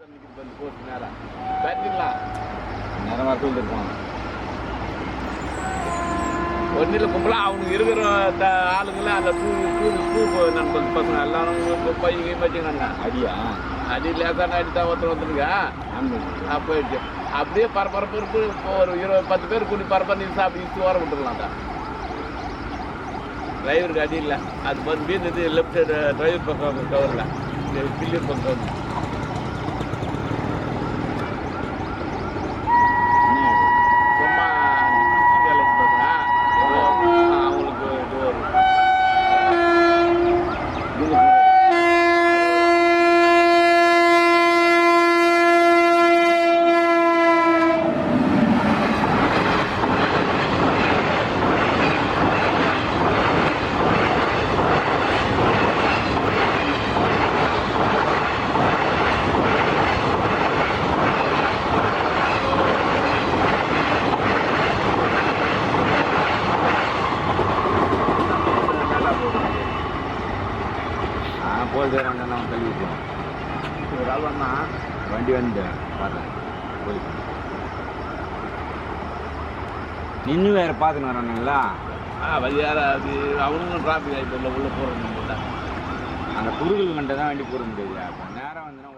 போட்டு நேரம் பேட்டிங்களா நேரம் வரத்துல இருப்பான் ஒன்றில் கும்பலாக அவனுக்கு இருக்கிற ஆளுங்களாம் அந்த பூ நண்பர் பசங்க எல்லாரும் பையங்க வச்சுக்கிறாங்க அடியா அடி லேசான அடித்தான் ஒருத்தருங்க போயிடுச்சு அப்படியே பரபரப்பு ஒரு 10 பேர் கூட்டி பரபரப்பு நீ சாப்பிட்டு ஓரம் விட்டுருலாம் தான் டிரைவருக்கு அடி இல்லை அது வந்து மீது லெஃப்ட் சைடு டிரைவர் பக்கம் கவரில் பில்லியர் பக்கம் சும்மா காலேஜ் பசங்க அவங்களுக்கு இது வரும் போல் நான் கழுவிட்டோம் ஒரு ஆள் வந்தான் வண்டி வந்து பார்த்தேன் போயிட்டு நின்று வேறு பார்த்துன்னு வரானுங்களா வேறு அது அவனுங்களும் டிராஃபிக் ஆகிட்டு உள்ள போகிறோம் அந்த குறுகல் கண்டை தான் வண்டி போட முடியாது அப்போ நேரம் வந்துன்னா